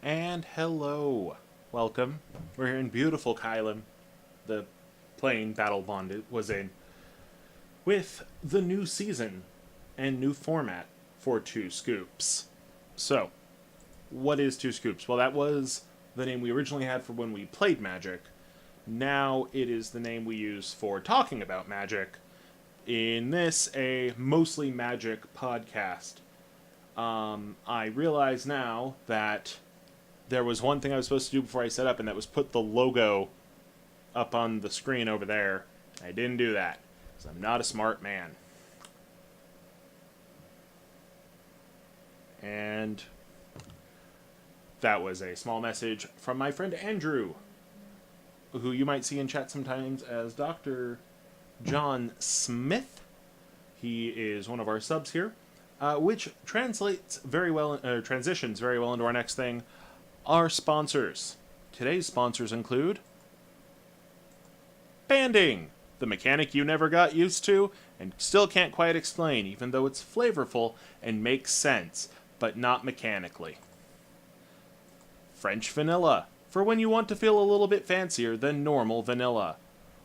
And hello. Welcome. We're here in beautiful Kylum, the plane Battle Bond was in, with the new season and new format for 2 Scoops. So, what is 2 Scoops? Well, that was the name we originally had for when we played Magic. Now it is the name we use for talking about Magic. In this, a mostly Magic podcast. I realize now that there was one thing I was supposed to do before I set up, and that was put the logo up on the screen over there. I didn't do that, because I'm not a smart man. And that was a small message from my friend Andrew, who you might see in chat sometimes as Dr. John Smith. He is one of our subs here, which translates very well, transitions very well into our next thing, our sponsors. Today's sponsors include banding, the mechanic you never got used to and still can't quite explain, even though it's flavorful and makes sense, but not mechanically. French vanilla, for when you want to feel a little bit fancier than normal vanilla.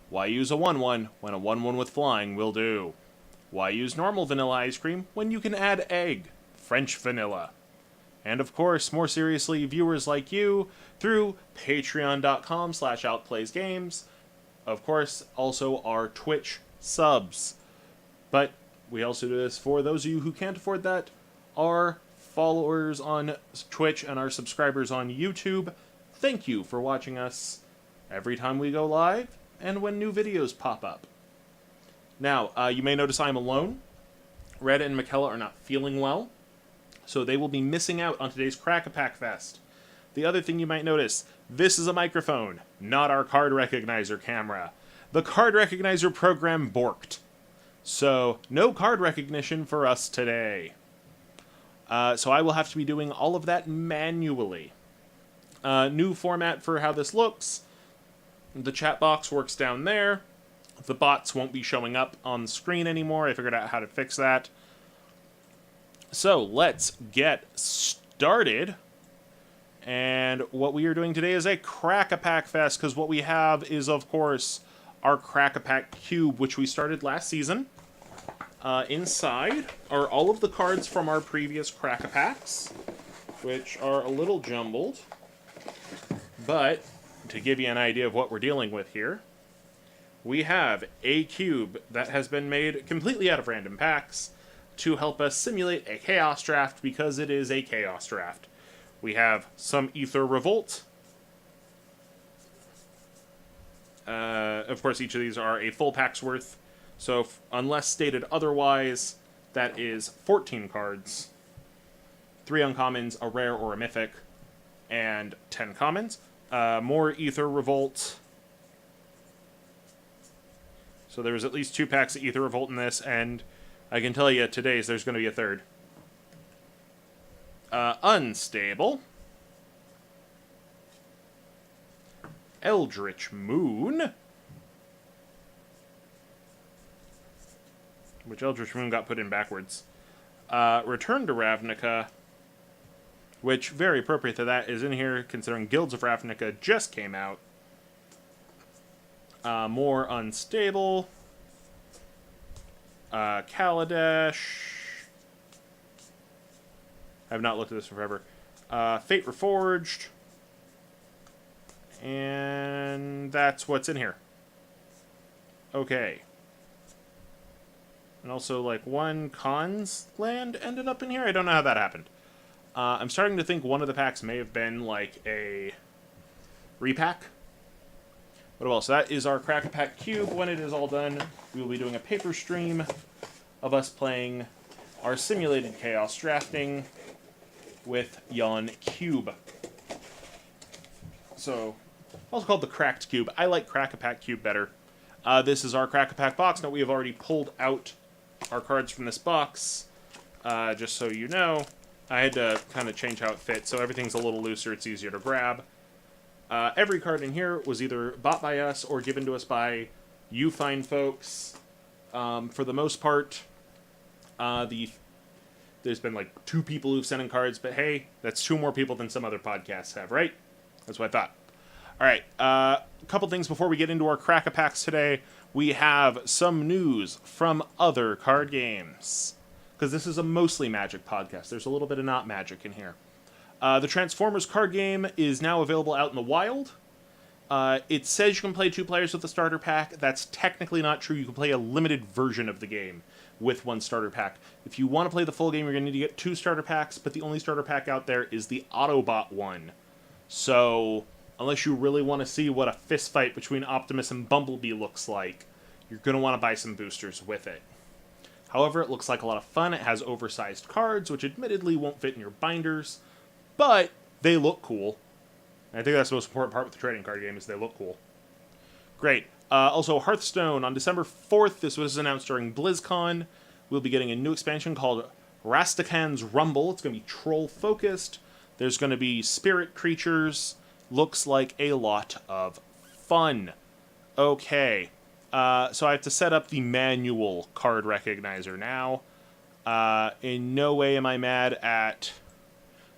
Why use a 1-1 when a 1-1 with flying will do? Why use normal vanilla ice cream when you can add egg? French vanilla. And of course, more seriously, viewers like you through patreon.com/outplaysgames. Of course, also our Twitch subs. But we also do this for those of you who can't afford that, our followers on Twitch and our subscribers on YouTube. Thank you for watching us every time we go live and when new videos pop up. Now, you may notice I'm alone. Red and Mikella are not feeling well, so they will be missing out on today's CrackAPack Fest. The other thing you might notice, this is a microphone, not our card recognizer camera. The card recognizer program borked. So, no card recognition for us today. So I will have to be doing all of that manually. New format for how this looks. The chat box works down there. The bots won't be showing up on the screen anymore. I figured out how to fix that. So let's get started. And what we are doing today is a CrackAPack Fest, because what we have is, of course, our CrackAPack Cube, which we started last season. Inside are all of the cards from our previous CrackAPacks, which are a little jumbled. But to give you an idea of what we're dealing with here, we have a cube that has been made completely out of random packs to help us simulate a chaos draft, because it is a chaos draft. We have some Ether Revolt. Of course, each of these are a full pack's worth. So, unless stated otherwise, that is 14 cards. 3 uncommons, a rare or a mythic, and 10 commons. More Ether Revolt. So there's at least 2 packs of Ether Revolt in this, and I can tell you today's there's going to be a third. Unstable. Eldritch Moon. Which Eldritch Moon got put in backwards. Return to Ravnica. Which, very appropriate to that, is in here, considering Guilds of Ravnica just came out. More Unstable. Kaladesh. I have not looked at this in forever. Fate Reforged. And that's what's in here. Okay. And also, like, 1 Khans land ended up in here? I don't know how that happened. I'm starting to think one of the packs may have been, like, a repack. But well, so that is our CrackAPack Cube. When it is all done, we will be doing a paper stream of us playing our simulated chaos drafting with Yon Cube. So, also called the Cracked Cube. I like CrackAPack Cube better. This is our CrackAPack box. Now, we have already pulled out our cards from this box. Just so you know, I had to kind of change how it fits, so everything's a little looser. It's easier to grab. Every card in here was either bought by us or given to us by you fine folks. For the most part, the there's been like 2 people who've sent in cards, but hey, that's 2 more people than some other podcasts have, right? That's what I thought. All right, a couple things before we get into our CrackAPacks today. We have some news from other card games, because this is a mostly Magic podcast. There's a little bit of not Magic in here. The Transformers card game is now available out in the wild. It says you can play 2 players with the starter pack. That's technically not true. You can play a limited version of the game with 1 starter pack. If you want to play the full game, you're going to need to get 2 starter packs, but the only starter pack out there is the Autobot one. So, unless you really want to see what a fist fight between Optimus and Bumblebee looks like, you're going to want to buy some boosters with it. However, it looks like a lot of fun. It has oversized cards, which admittedly won't fit in your binders, but they look cool. I think that's the most important part with the trading card game, is they look cool. Great. Also, Hearthstone, on December 4th, this was announced during BlizzCon, we'll be getting a new expansion called Rastakhan's Rumble. It's going to be troll-focused. There's going to be spirit creatures. Looks like a lot of fun. Okay. So I have to set up the manual card recognizer now. In no way am I mad at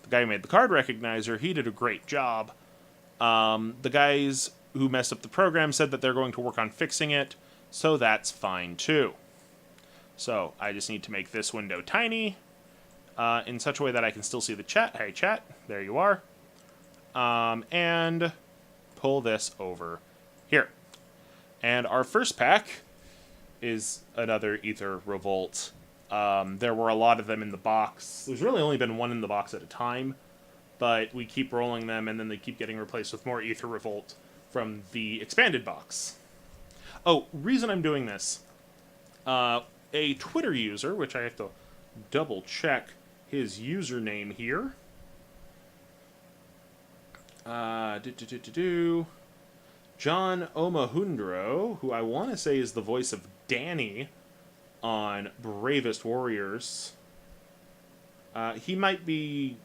the guy who made the card recognizer. He did a great job. The guys who messed up the program said that they're going to work on fixing it, so that's fine too. So I just need to make this window tiny in such a way that I can still see the chat. Hey chat, there you are. And pull this over here. And our first pack is another Aether Revolt. There were a lot of them in the box. There's really only been 1 in the box at a time, but we keep rolling them, and then they keep getting replaced with more Aether Revolt from the expanded box. Oh, reason I'm doing this. A Twitter user, which I have to double check his username here. John Omahundro, who I want to say is the voice of Danny on Bravest Warriors. He might be...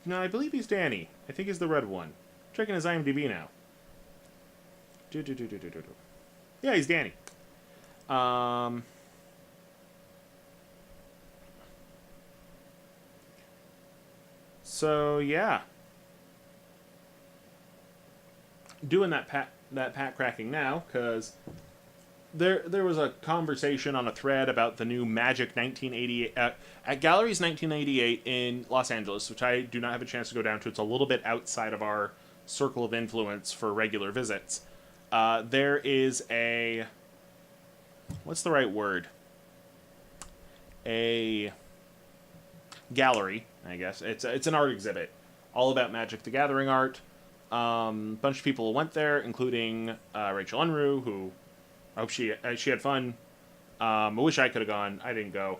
No, I believe he's Danny. I think he's the red one. Checking his IMDb now. Yeah, he's Danny. So, yeah. Doing that pack cracking now, because there was a conversation on a thread about the new Magic 1988 at Galleries 1988 in Los Angeles, which I do not have a chance to go down to. It's a little bit outside of our circle of influence for regular visits. There is a... What's the right word? A gallery, I guess. It's an art exhibit, all about Magic the Gathering art. Bunch of people went there, including Rachel Unruh, who I hope she had fun. I wish I could have gone. I didn't go.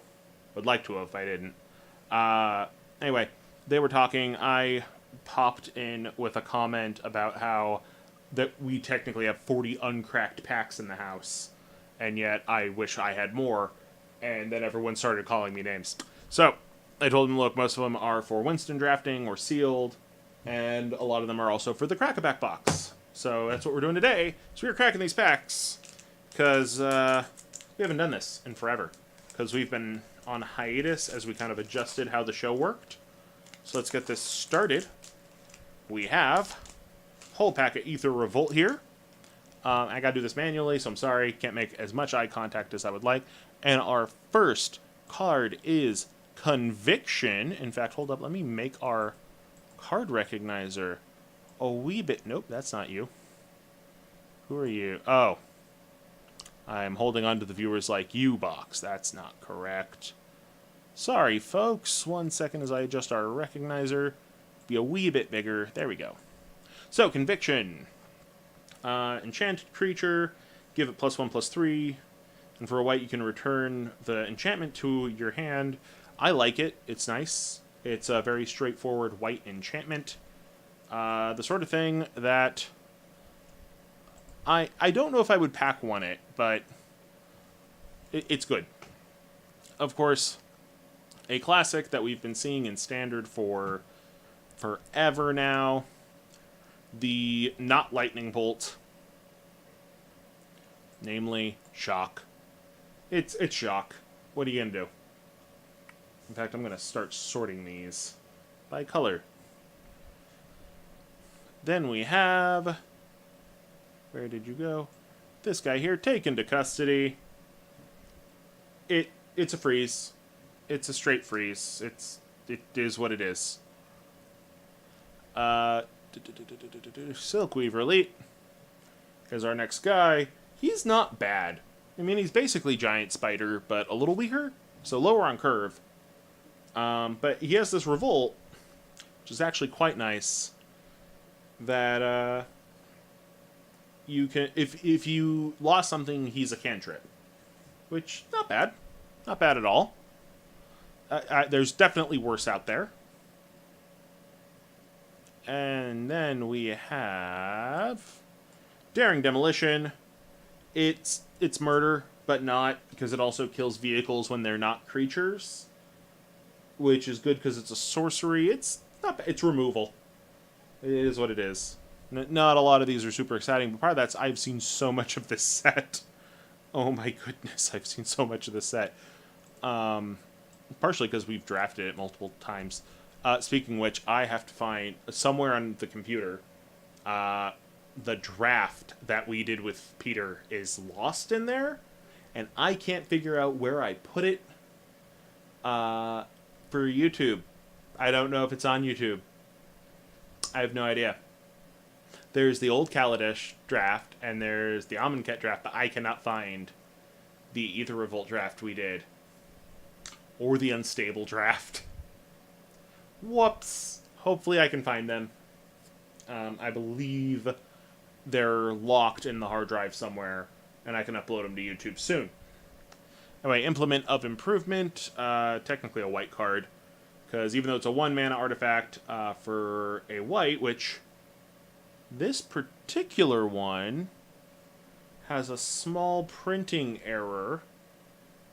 Would like to have if I didn't. Anyway, they were talking. I popped in with a comment about how that we technically have 40 uncracked packs in the house, and yet I wish I had more. And then everyone started calling me names. So I told them, look, most of them are for Winston drafting or sealed, and a lot of them are also for the CrackAPack box. So that's what we're doing today. So we're cracking these packs because we haven't done this in forever, because we've been on hiatus as we kind of adjusted how the show worked. So let's get this started. We have a whole pack of Aether Revolt here. I gotta do this manually, so I'm sorry. Can't make as much eye contact as I would like. And our first card is Conviction. In fact, hold up. Let me make our card recognizer a wee bit... Nope, that's not you. Who are you? Oh. I'm holding on to the viewers like you box. That's not correct. Sorry, folks. 1 second as I adjust our recognizer. Be a wee bit bigger. There we go. So, Conviction. Enchanted creature. Give it +1/+3. And for a white, you can return the enchantment to your hand. I like it. It's nice. It's a very straightforward white enchantment. The sort of thing that... I don't know if I would pack one it, but it's good. Of course, a classic that we've been seeing in Standard for forever now. The not Lightning Bolt. Namely, Shock. It's Shock. What are you going to do? In fact, I'm going to start sorting these by color. Then we have... Where did you go? This guy here, taken to custody. It's a freeze. It's a straight freeze. It is what it is. Silkweaver Elite is our next guy. He's not bad. I mean, he's basically Giant Spider, but a little weaker, so lower on curve. But he has this Revolt, which is actually quite nice. That you can, if you lost something, he's a cantrip, which not bad, not bad at all. There's definitely worse out there. And then we have Daring Demolition. It's murder, but not, because it also kills vehicles when they're not creatures, which is good because it's a sorcery. It's not bad. It's removal. It is what it is. Not a lot of these are super exciting, but part of that's I've seen so much of this set. Oh my goodness, I've seen so much of this set. Partially because we've drafted it multiple times. Speaking of which, I have to find somewhere on the computer. The draft that we did with Peter is lost in there, and I can't figure out where I put it for YouTube. I don't know if it's on YouTube. I have no idea. There's the old Kaladesh draft, and there's the Amonkhet draft, but I cannot find the Aether Revolt draft we did. Or the Unstable draft. Whoops. Hopefully I can find them. I believe they're locked in the hard drive somewhere, and I can upload them to YouTube soon. Anyway, Implement of Improvement. Technically a white card, because even though it's a 1-mana artifact for a white, which this particular one has a small printing error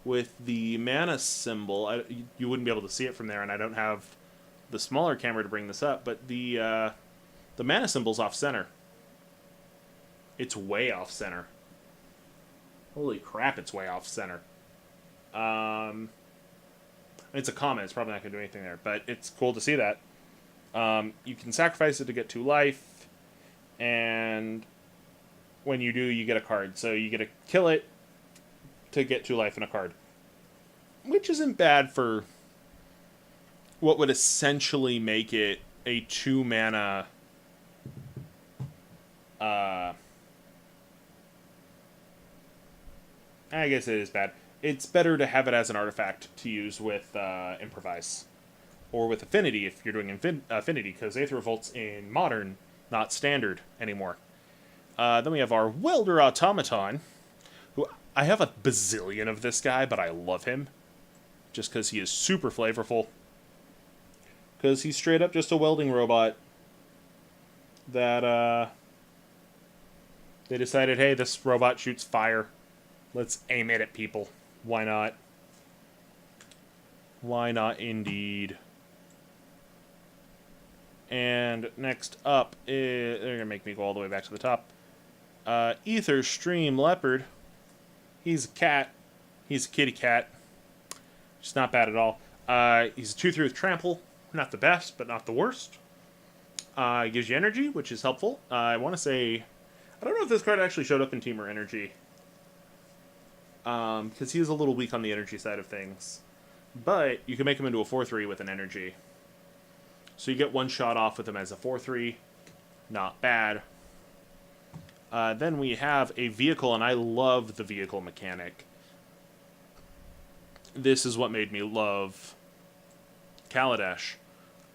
with the mana symbol. You wouldn't be able to see it from there, and I don't have the smaller camera to bring this up, but the mana symbol's off center. It's way off center. Holy crap, it's way off center. It's a comment, it's probably not going to do anything there, but it's cool to see that. You can sacrifice it to get 2 life, and when you do, you get a card. So you get to kill it to get 2 life and a card. Which isn't bad for what would essentially make it a 2-mana... I guess it is bad. It's better to have it as an artifact to use with Improvise. Or with Affinity if you're doing Affinity, because Aether Revolt's in Modern, not Standard anymore. Then we have our Welder Automaton, who I have a bazillion of this guy, but I love him. Just because he is super flavorful. Because he's straight up just a welding robot that they decided, hey, this robot shoots fire. Let's aim it at people. Why not? Why not, indeed? And next up, they're going to make me go all the way back to the top. Ether Stream Leopard. He's a cat. He's a kitty cat. Just not bad at all. He's a 2/3 with Trample. Not the best, but not the worst. Gives you energy, which is helpful. I want to say... I don't know if this card actually showed up in Teamer Energy. Because he is a little weak on the energy side of things. But you can make him into a 4/3 with an energy. So you get 1 shot off with him as a 4/3. Not bad. Then we have a vehicle, and I love the vehicle mechanic. This is what made me love Kaladesh.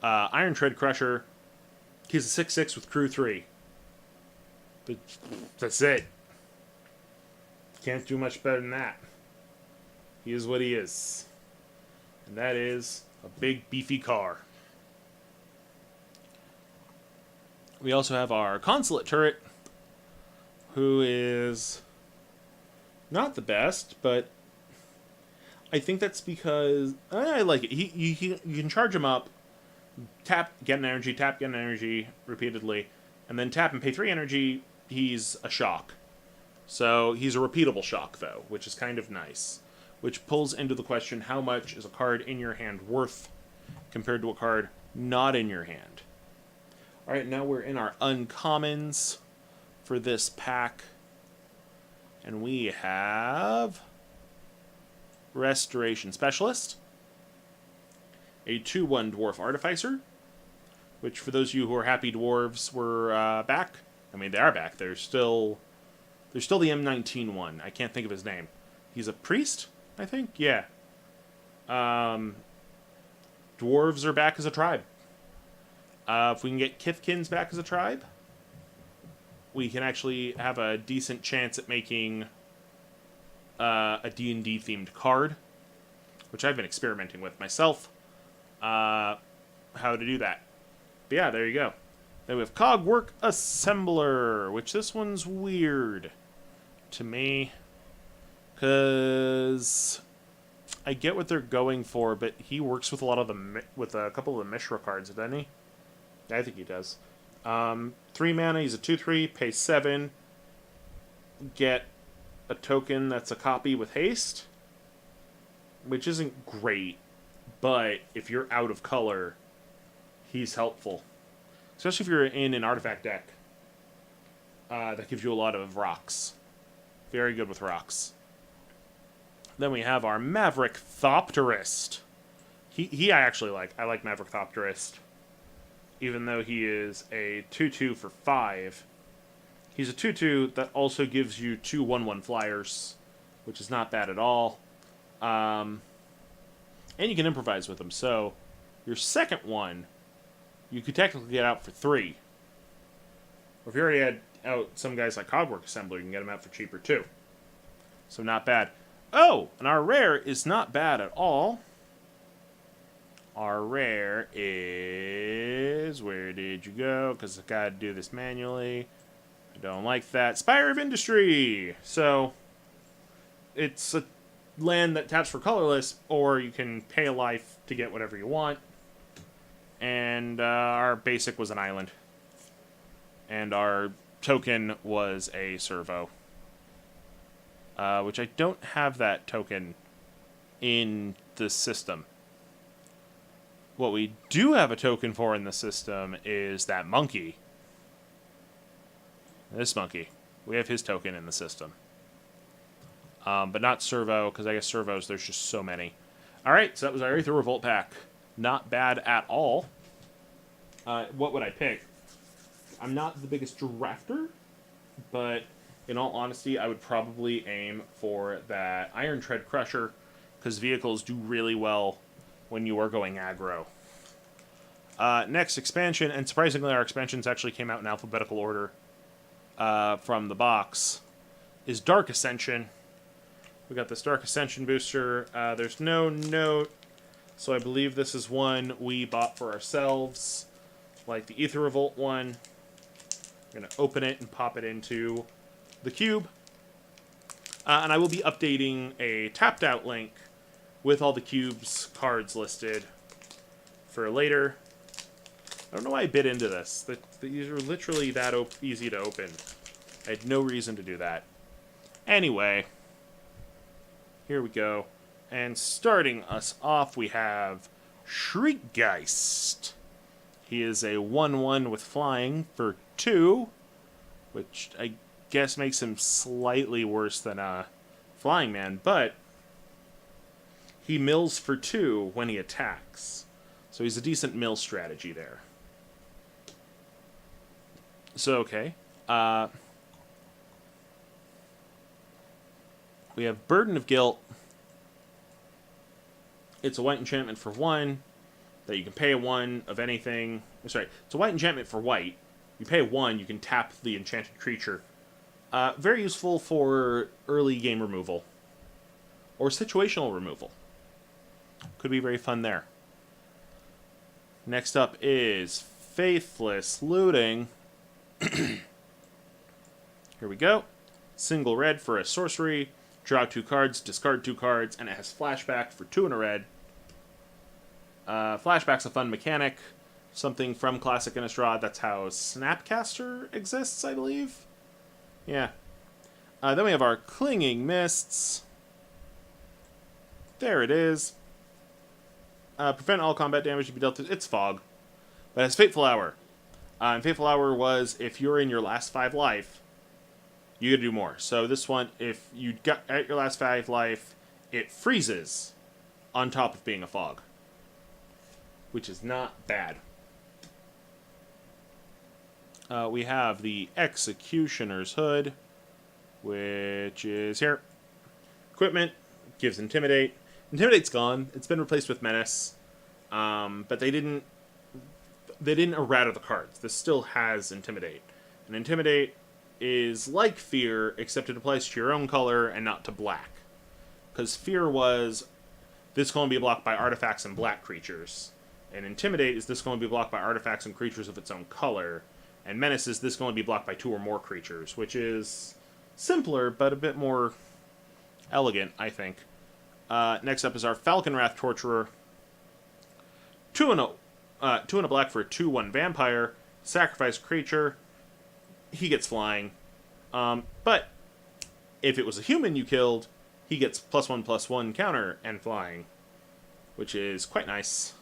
Iron Tread Crusher. He's a 6/6 with crew 3. That's it. Can't do much better than that. He is what he is. And that is a big, beefy car. We also have our Consulate Turret, who is not the best, but I think that's because I like it. You can charge him up, tap, get an energy, tap, get an energy repeatedly, and then tap and pay 3 energy. He's a shock. So he's a repeatable shock, though, which is kind of nice. which pulls into the question how much is a card in your hand worth compared to a card not in your hand. Alright, now we're in our uncommons for this pack. And we have Restoration Specialist, a 2/1 Dwarf Artificer, which for those of you who are happy dwarves were back, I mean they are back. There's still the M19 one. I can't think of his name. He's a priest, I think. Yeah. Dwarves are back as a tribe. If we can get Kithkins back as a tribe, we can actually have a decent chance at making a D&D themed card, which I've been experimenting with myself. How to do that. But yeah, there you go. Then we have Cogwork Assembler, which this one's weird to me, because I get what they're going for, but he works with a lot of with a couple of the Mishra cards, doesn't he? I think he does. 3 mana, he's a 2/3, pay 7, get a token that's a copy with haste, which isn't great, but if you're out of color, he's helpful. Especially if you're in an artifact deck that gives you a lot of rocks. Very good with rocks. Then we have our Maverick Thopterist. He I actually like. I like Maverick Thopterist. Even though he is a 2/2 for 5. He's a 2/2 that also gives you 2 1/1 flyers, which is not bad at all. And you can improvise with them. So your second one, you could technically get out for 3. Or if you already had out some guys like Cogwork Assembler, you can get them out for cheaper too. So not bad. Oh, and our rare is not bad at all. Our rare is... Where did you go? Because I gotta do this manually. I don't like that. Spire of Industry! So, it's a land that taps for colorless, or you can pay a life to get whatever you want. And our basic was an island. And our token was a servo. Which I don't have that token in the system. What we do have a token for in the system is that monkey. This monkey. We have his token in the system. But not servo, because I guess servos, there's just so many. Alright, so that was our Aether Revolt pack. Not bad at all. What would I pick? I'm not the biggest drafter, but in all honesty, I would probably aim for that Iron Tread Crusher, because vehicles do really well when you are going aggro. Next expansion, and surprisingly our expansions actually came out in alphabetical order from the box, is Dark Ascension. We got this Dark Ascension booster. There's no note, so I believe this is one we bought for ourselves, like the Aether Revolt one. I'm going to open it and pop it into the cube. And I will be updating a tapped out link with all the cube's cards listed for later. I don't know why I bit into this. These are literally that easy to open. I had no reason to do that. Anyway, here we go. And starting us off, we have Shriekgeist. He is a 1/1 with flying for 2, which I guess makes him slightly worse than a Flying Man, but he mills for 2 when he attacks. So he's a decent mill strategy there. So, okay. We have Burden of Guilt. It's a white enchantment for 1 that you can pay a 1 of anything. Sorry, it's a white enchantment for white. You pay 1, you can tap the enchanted creature. Very useful for early game removal. Or situational removal. Could be very fun there. Next up is Faithless Looting. Here we go. Single red for a sorcery. Draw 2 cards, discard 2 cards, and it has flashback for 2 and a red. Flashback's a fun mechanic. Something from Classic Innistrad. That's how Snapcaster exists, I believe. Yeah. Then we have our Clinging Mists. There it is. Prevent all combat damage to be dealt to... It's fog. But it's Fateful Hour. And Fateful Hour was, if you're in your last 5 life, you gotta do more. So this one, if you got at your last 5 life, it freezes on top of being a fog. Which is not bad. We have the Executioner's Hood, which is here. Equipment gives Intimidate. Intimidate's gone. It's been replaced with Menace. But they didn't errata the cards. This still has Intimidate. And Intimidate is like Fear, except it applies to your own color and not to black. Because Fear was, this going to be blocked by artifacts and black creatures. And Intimidate is this going to be blocked by artifacts and creatures of its own color. And Menace is this going to be blocked by 2 or more creatures, which is simpler, but a bit more elegant, I think. Next up is our Falcon Wrath Torturer. 2 and a black for a 2/1 vampire. Sacrifice creature. He gets flying. But if it was a human you killed, he gets +1/+1 counter and flying, which is quite nice.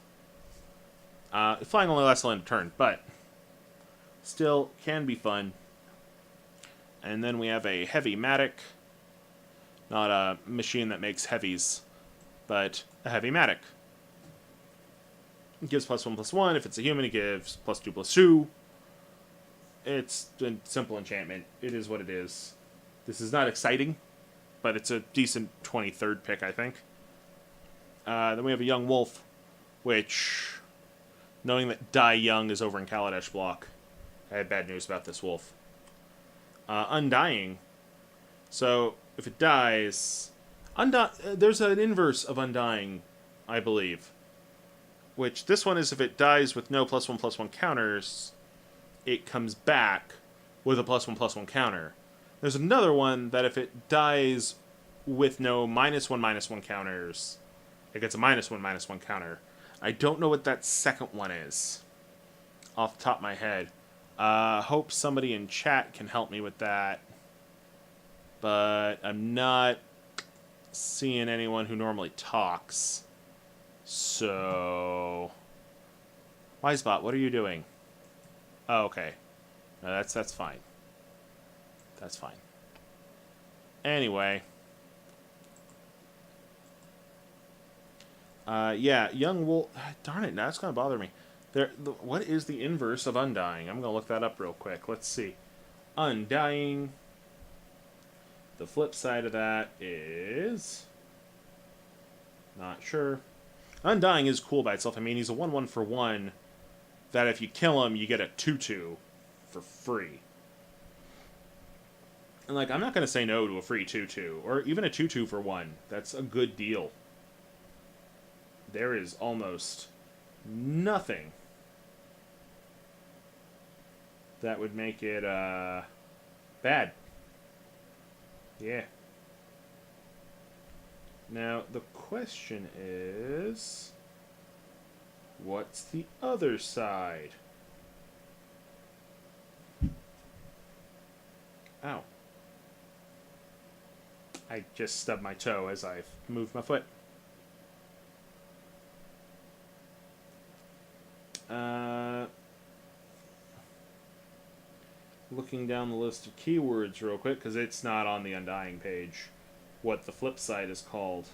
Flying only lasts the end of turn, but still can be fun. And then we have a Heavy-Matic. Not a machine that makes heavies, but a Heavy-Matic. It gives +1/+1. If it's a human, it gives +2/+2. It's a simple enchantment. It is what it is. This is not exciting, but it's a decent 23rd pick, I think. Then we have a Young Wolf, which, knowing that Die Young is over in Kaladesh block, I had bad news about this wolf. Undying. So, if it dies... there's an inverse of Undying, I believe. Which, this one is if it dies with no +1/+1 counters, it comes back with a +1/+1 counter. There's another one that if it dies with no -1/-1 counters, it gets a -1/-1 counter. I don't know what that second one is, off the top of my head. Hope somebody in chat can help me with that. But I'm not seeing anyone who normally talks. So... Wisebot, what are you doing? Oh, okay. No, that's fine. That's fine. Anyway. Yeah, Young Wolf... Darn it, now it's going to bother me. What is the inverse of Undying? I'm going to look that up real quick. Let's see. Undying. The flip side of that is... Not sure. Undying is cool by itself. I mean, he's a 1/1 for 1 that if you kill him, you get a 2/2 for free. And, like, I'm not going to say no to a free 2/2, or even a 2/2 for 1. That's a good deal. There is almost nothing that would make it bad. Yeah. Now, the question is, what's the other side? Ow. I just stubbed my toe as I moved my foot. Looking down the list of keywords real quick, because it's not on the Undying page, what the flip side is called.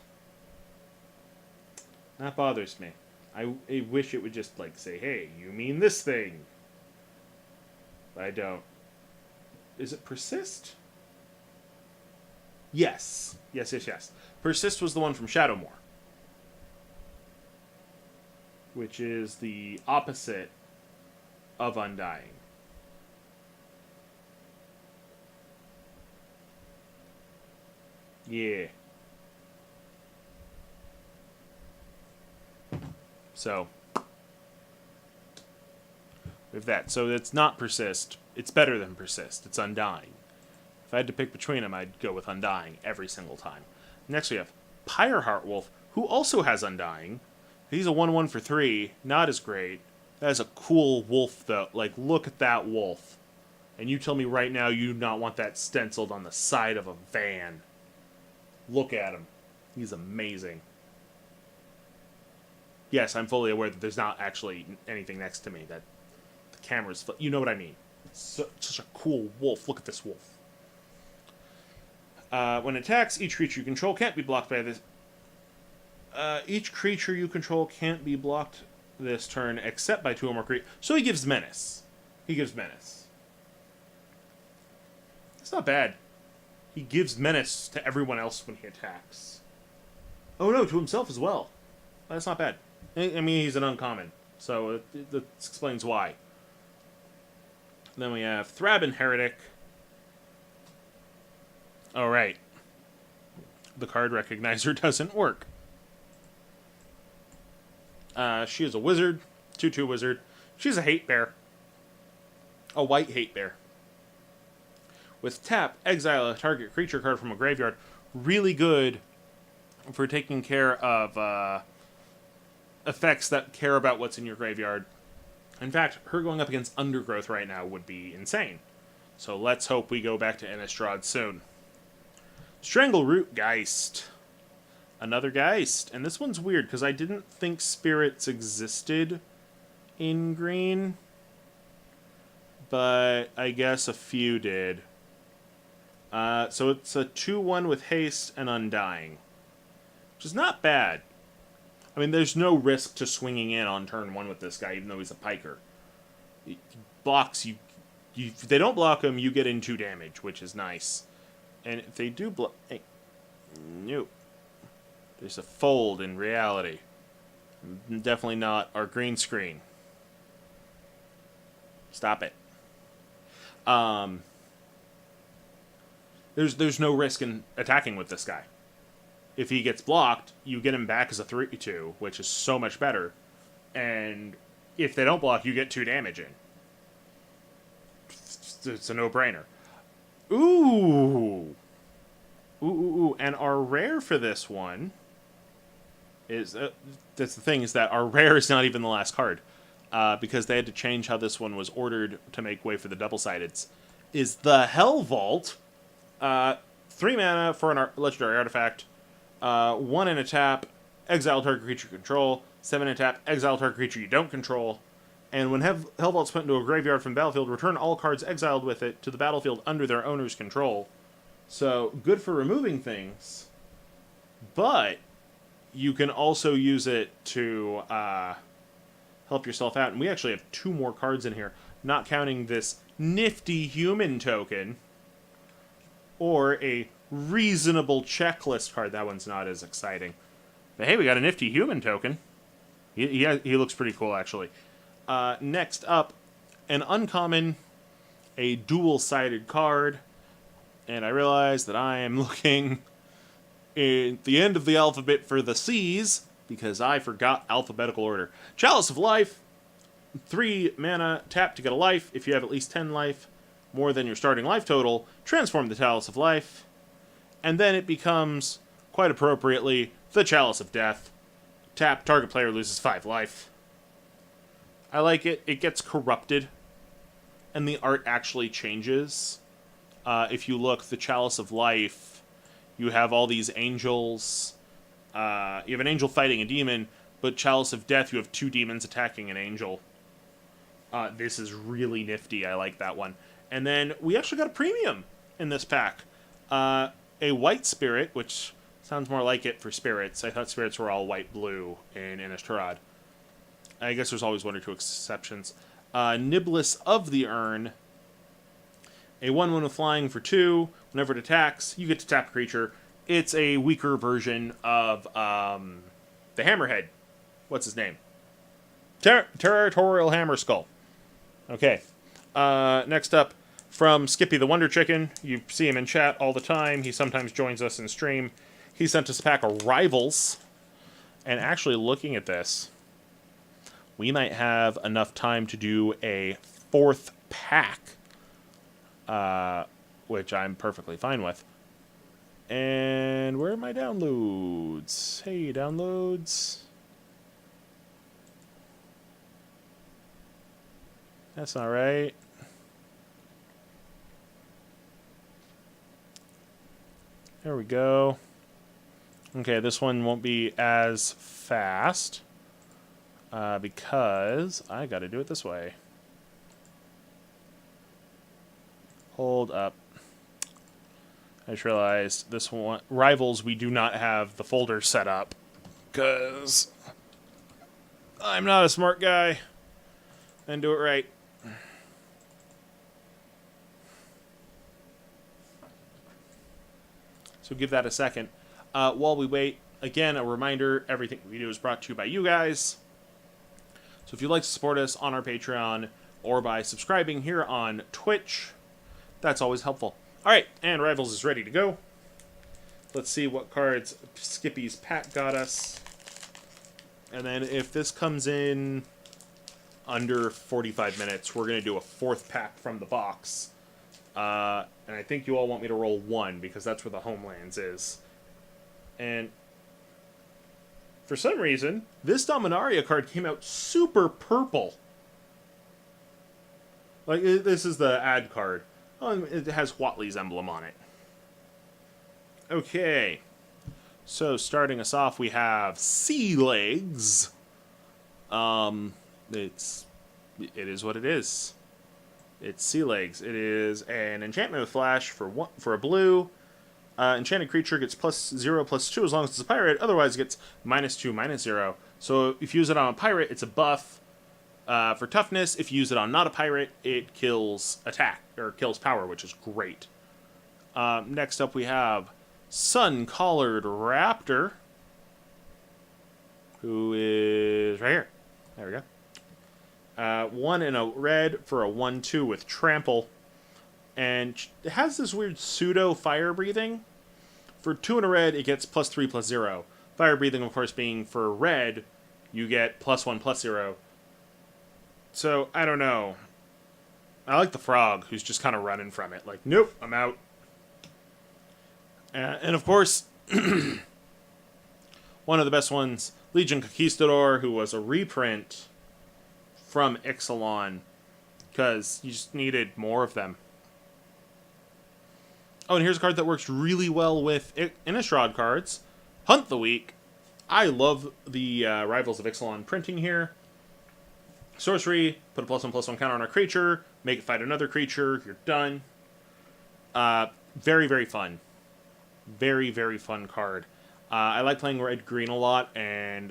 That bothers me. I wish it would just, like, say, hey, you mean this thing. But I don't. Is it Persist? Yes. Yes. Persist was the one from Shadowmoor, which is the opposite of Undying. Yeah. So, we have that. So it's not Persist. It's better than Persist. It's Undying. If I had to pick between them, I'd go with Undying every single time. Next we have Pyreheart Wolf, who also has Undying. He's a 1/1 for 3. Not as great. That is a cool wolf, though. Like, look at that wolf. And you tell me right now you do not want that stenciled on the side of a van. Look at him. He's amazing. yes, I'm fully aware that there's not actually anything next to me. That the camera's... You know what I mean. Such a cool wolf. Look at this wolf. When it attacks, each creature you control can't be blocked by this... each creature you control can't be blocked this turn except by 2 or more creatures. So he gives menace. It's not bad. He gives menace to everyone else when he attacks. Oh no, to himself as well. That's not bad. I mean, he's an uncommon, so that explains why. Then we have Thrabin Heretic. Oh, right. The card recognizer doesn't work. She is a wizard. 2/2 wizard. She's a hate bear. A white hate bear. With tap, exile a target creature card from a graveyard. Really good for taking care of effects that care about what's in your graveyard. In fact, her going up against Undergrowth right now would be insane. So let's hope we go back to Innistrad soon. Strangleroot Geist. Another Geist. And this one's weird, because I didn't think spirits existed in green. But I guess a few did. So it's a 2/1 with haste and undying. Which is not bad. I mean, there's no risk to swinging in on turn 1 with this guy, even though he's a piker. He blocks you. If they don't block him, you get in 2 damage, which is nice. And if they do block... Hey. Nope. There's a fold in reality. Definitely not our green screen. Stop it. There's no risk in attacking with this guy. If he gets blocked, you get him back as a 3/2, which is so much better. And if they don't block, you get 2 damage in. It's a no-brainer. Ooh. Ooh. And our rare for this one is... that's the thing, is that our rare is not even the last card. Because they had to change how this one was ordered to make way for the double-sideds. Is the Hell Vault. 3 mana for a legendary artifact. 1 in a tap, exile target creature you control. 7 in a tap, exile target creature you don't control. And when Hell Vault's put into a graveyard from the battlefield, return all cards exiled with it to the battlefield under their owner's control. So, good for removing things. But you can also use it to help yourself out. And we actually have 2 more cards in here, not counting this nifty human token. Or a reasonable checklist card. That one's not as exciting. But hey, we got a nifty human token. He looks pretty cool, actually. Next up, an uncommon, a dual-sided card. And I realize that I am looking at the end of the alphabet for the C's, because I forgot alphabetical order. Chalice of Life, 3 mana, tap to get a life. If you have at least 10 life, more than your starting life total, transform the Chalice of Life. And then it becomes, quite appropriately, the Chalice of Death. Tap, target player loses 5 life. I like it. It gets corrupted. And the art actually changes. If you look, the Chalice of Life, you have all these angels. You have an angel fighting a demon, but Chalice of Death, you have 2 demons attacking an angel. This is really nifty. I like that one. And then we actually got a premium in this pack. A white spirit, which sounds more like it for spirits. I thought spirits were all white-blue in Innistrad. I guess there's always 1 or 2 exceptions. Niblis of the Urn. A 1/1 with flying for 2. Whenever it attacks, you get to tap a creature. It's a weaker version of the Hammerhead. What's his name? Territorial Hammer Skull. Okay. Next up, from Skippy the Wonder Chicken. You see him in chat all the time. He sometimes joins us in stream. He sent us a pack of Rivals. And actually, looking at this, we might have enough time to do a 4th pack. Which I'm perfectly fine with. And where are my downloads? Hey, downloads. That's not right. There we go. Okay, this one won't be as fast. Because I got to do it this way. Hold up. I just realized this one, Rivals, we do not have the folder set up. Because I'm not a smart guy. And do it right. So give that a second. While we wait, again, a reminder, everything we do is brought to you by you guys. So if you'd like to support us on our Patreon or by subscribing here on Twitch, that's always helpful. Alright, and Rivals is ready to go. Let's see what cards Skippy's pack got us. And then if this comes in under 45 minutes, we're going to do a fourth pack from the box. And I think you all want me to roll 1, because that's where the Homelands is. And for some reason, this Dominaria card came out super purple. Like, this is the ad card. Oh, it has Whatley's emblem on it. Okay. So, starting us off, we have Sea Legs. It is what it is. It's Sea Legs. It is an enchantment with flash for a blue. Enchanted creature gets +0/+2 as long as it's a pirate. Otherwise, it gets -2/-0. So if you use it on a pirate, it's a buff for toughness. If you use it on not a pirate, it kills attack or kills power, which is great. Next up, we have Sun-Collared Raptor, who is right here. There we go. 1 and a red for a 1/2 with trample. And it has this weird pseudo fire breathing. For 2 and a red, it gets +3/+0. Fire breathing, of course, being for red, you get +1/+0. So, I don't know. I like the frog, who's just kind of running from it. Like, nope, I'm out. And of course, one of the best ones, Legion Conquistador, who was a reprint from Ixalan, because you just needed more of them. Oh, and here's a card that works really well with Innistrad cards. Hunt the Weak. I love the Rivals of Ixalan printing here. Sorcery, put a +1/+1 counter on a creature, make it fight another creature, you're done. Very, very fun. Very, very fun card. I like playing red-green a lot, and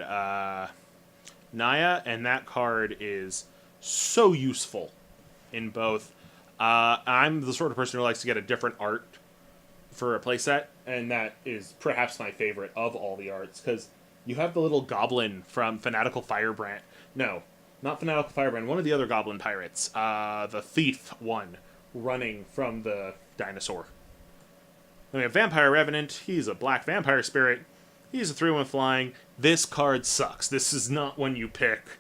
Naya, and that card is so useful in both. I'm the sort of person who likes to get a different art for a playset, and that is perhaps my favorite of all the arts, because you have the little goblin from Fanatical Firebrand. No, not Fanatical Firebrand, one of the other goblin pirates. The thief one, running from the dinosaur. Then we have Vampire Revenant. He's a black vampire spirit. He's a 3/1 flying. This card sucks. This is not one you pick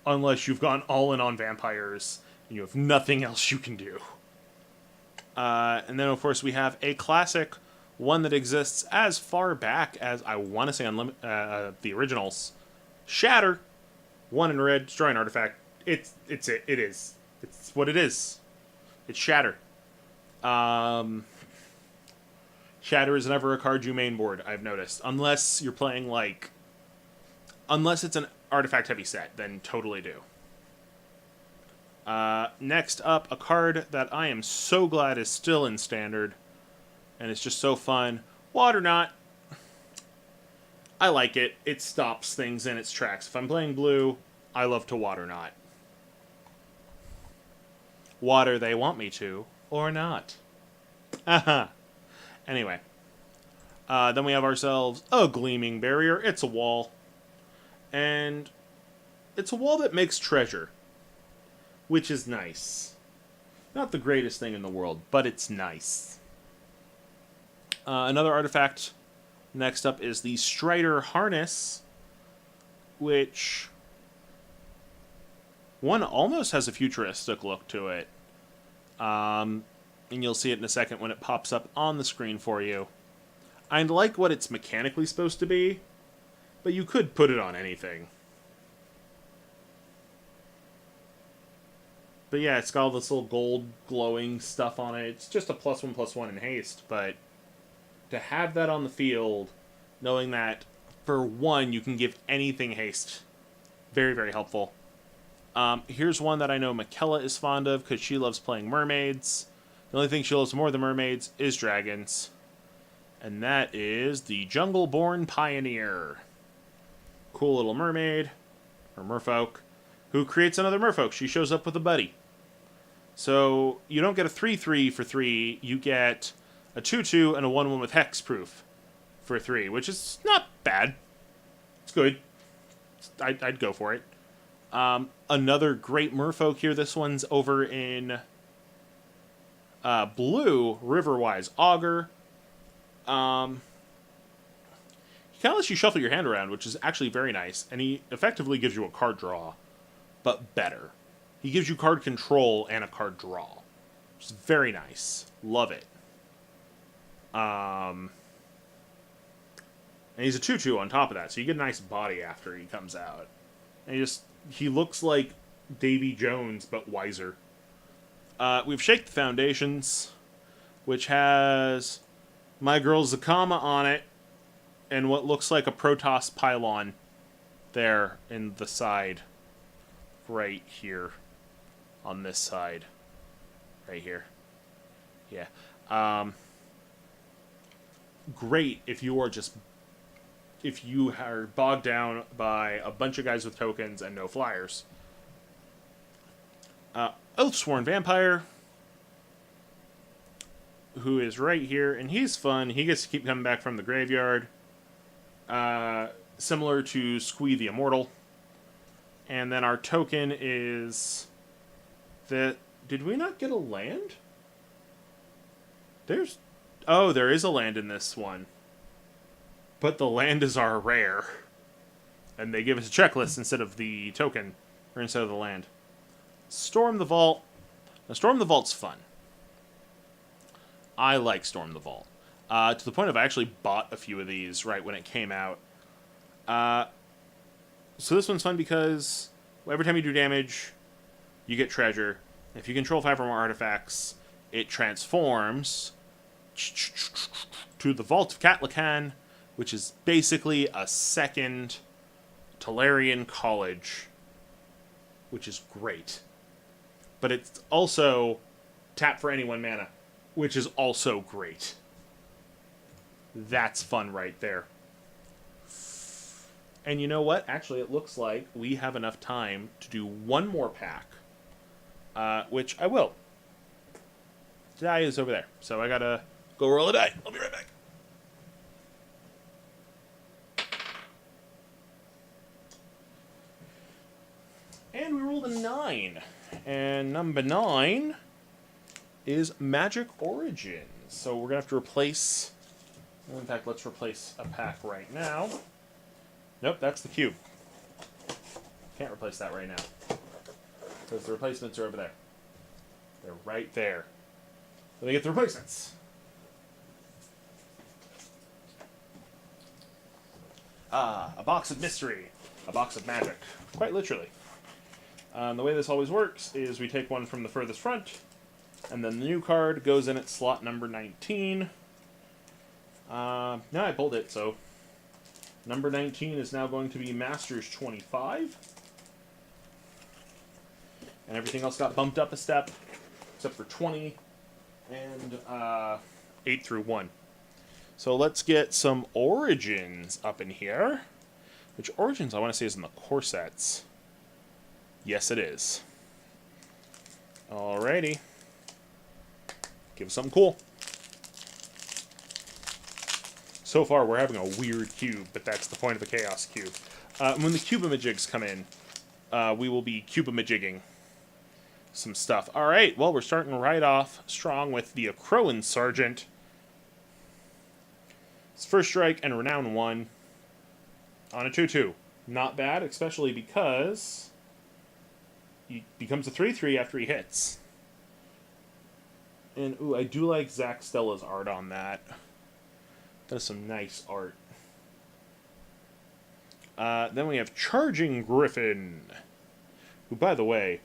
unless you've gone all in on vampires and you have nothing else you can do. And then, of course, we have a classic, one that exists as far back as, I want to say, the originals. Shatter. 1 in red, destroy an artifact. It is. It's what it is. It's Shatter. Shatter is never a card you mainboard, I've noticed. Unless you're playing, like... Unless it's an artifact-heavy set, then totally do. Next up, a card that I am so glad is still in Standard. And it's just so fun. Water Knot. I like it. It stops things in its tracks. If I'm playing blue, I love to Water Knot. Water they want me to, or not. Aha. Anyway. Then we have ourselves a Gleaming Barrier. It's a wall. And it's a wall that makes treasure. Which is nice. Not the greatest thing in the world, but it's nice. Another artifact next up is the Strider Harness, which one almost has a futuristic look to it. And you'll see it in a second when it pops up on the screen for you. I like what it's mechanically supposed to be, but you could put it on anything. But yeah, it's got all this little gold glowing stuff on it. It's just a +1/+1 in haste, but to have that on the field, knowing that for 1 you can give anything haste, Very, very helpful. Here's one that I know Mikella is fond of because she loves playing mermaids. The only thing she loves more than mermaids is dragons. And that is the Jungle-Born Pioneer. Cool little mermaid, or merfolk, who creates another merfolk. She shows up with a buddy. So you don't get a 3/3 for 3, you get a 2/2 and a 1/1 with hexproof for 3, which is not bad. It's good. I'd go for it. Another great merfolk here. This one's over in blue, Riverwise Augur. He kind of lets you shuffle your hand around, which is actually very nice. And he effectively gives you a card draw, but better. He gives you card control and a card draw. Which is very nice. Love it. And he's a 2/2 on top of that, so you get a nice body after he comes out. And he looks like Davy Jones, but wiser. We've Shake the Foundations, which has my girl Zakama on it, and what looks like a Protoss pylon there in the side. Right here. On this side. Right here. Yeah. Great if you are bogged down by a bunch of guys with tokens and no flyers. Oathsworn Vampire, who is right here, and he's fun. He gets to keep coming back from the graveyard. Similar to Squee the Immortal. And then our token is that... Did we not get a land? there is a land in this one. But the land is our rare. And they give us a checklist instead of the token, or instead of the land. Storm the Vault. Now, Storm the Vault's fun. I like Storm the Vault. To the point of I actually bought a few of these right when it came out. So this one's fun because every time you do damage, you get treasure. If you control 5 or more artifacts, it transforms to the Vault of Catlacan, which is basically a second Talarian College, which is great. But it's also tap for any 1 mana, which is also great. That's fun right there. And you know what? Actually, it looks like we have enough time to do one more pack, which I will. The die is over there, so I gotta go roll a die. I'll be right back. And we rolled a 9. And number 9 is Magic Origins. So we're going to have to replace... In fact, let's replace a pack right now. Nope, that's the cube. Can't replace that right now. Because the replacements are over there. They're right there. Let me get the replacements. A box of mystery. A box of magic. Quite literally. The way this always works is we take one from the furthest front, and then the new card goes in at slot number 19. Now I pulled it, so number 19 is now going to be Masters 25. And everything else got bumped up a step, except for 20 and 8 through 1. So let's get some Origins up in here. Which Origins I want to say is in the core sets. Yes, it is. Alrighty. Give us something cool. So far, we're having a weird cube, but that's the point of the Chaos Cube. When the Cubamajigs come in, we will be Cubamajigging some stuff. Alright, well, we're starting right off strong with the Acroan Sergeant. It's first strike and renown 1 on a 2/2. Not bad, especially because he becomes a 3/3 after he hits. And, ooh, I do like Zach Stella's art on that. That is some nice art. Then we have Charging Griffin, who, by the way,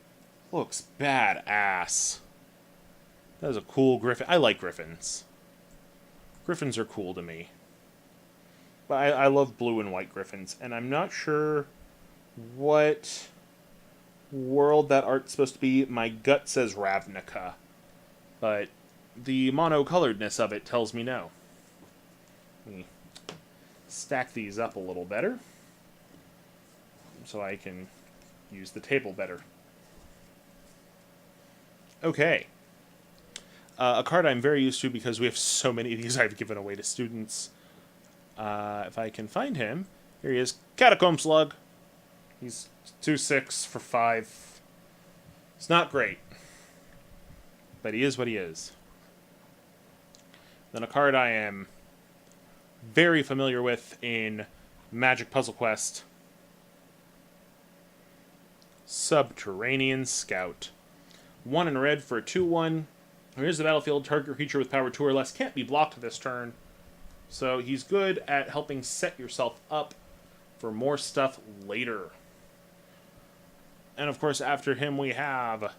looks badass. That is a cool griffin. I like griffins. Griffins are cool to me. But I love blue and white griffins, and I'm not sure what world that art's supposed to be. My gut says Ravnica, but the monocoloredness of it tells me no. Let me stack these up a little better so I can use the table better. Okay. A card I'm very used to because we have so many of these I've given away to students. If I can find him, here he is. Catacomb Slug. He's 2/6 for 5. It's not great, but he is what he is. Then a card I am very familiar with in Magic Puzzle Quest. Subterranean Scout. 1 in red for a 2/1. Here's the battlefield. Target creature with power 2 or less can't be blocked this turn. So he's good at helping set yourself up for more stuff later. And of course, after him we have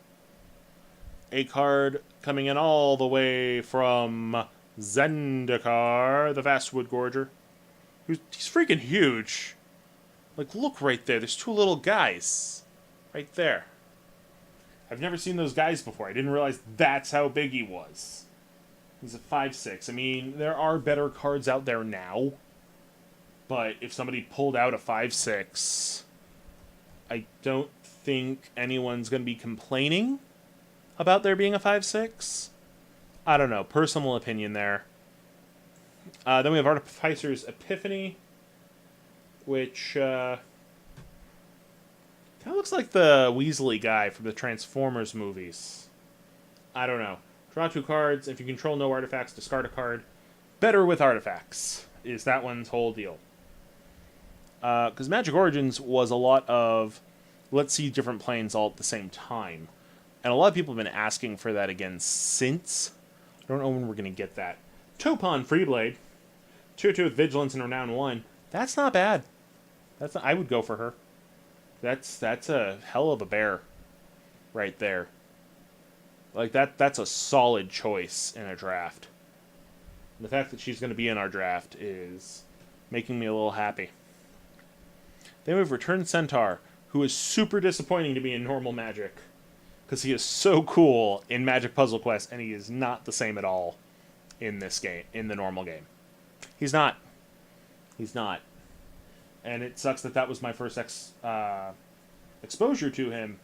a card coming in all the way from Zendikar, the Vastwood Gorger. He's freaking huge. Like, look right there. There's 2 little guys. Right there. I've never seen those guys before. I didn't realize that's how big he was. He's a 5/6. I mean, there are better cards out there now. But if somebody pulled out a 5/6, I don't think anyone's going to be complaining about there being a 5/6. I don't know. Personal opinion there. Then we have Professors Epiphany, which kind of looks like the Weasley guy from the Transformers movies. I don't know. Draw 2 cards. If you control no artifacts, discard a card. Better with artifacts is that one's whole deal. Because Magic Origins was a lot of, let's see different planes all at the same time. And a lot of people have been asking for that again since. I don't know when we're going to get that. Topon Freeblade. 2/2 with Vigilance and Renown 1. That's not bad. I would go for her. That's a hell of a bear right there. Like, that's a solid choice in a draft. And the fact that she's going to be in our draft is making me a little happy. Then we have Returned Centaur, who is super disappointing to me in normal Magic. Because he is so cool in Magic Puzzle Quest, and he is not the same at all in this game, in the normal game. He's not. He's not. And it sucks that was my first exposure to him,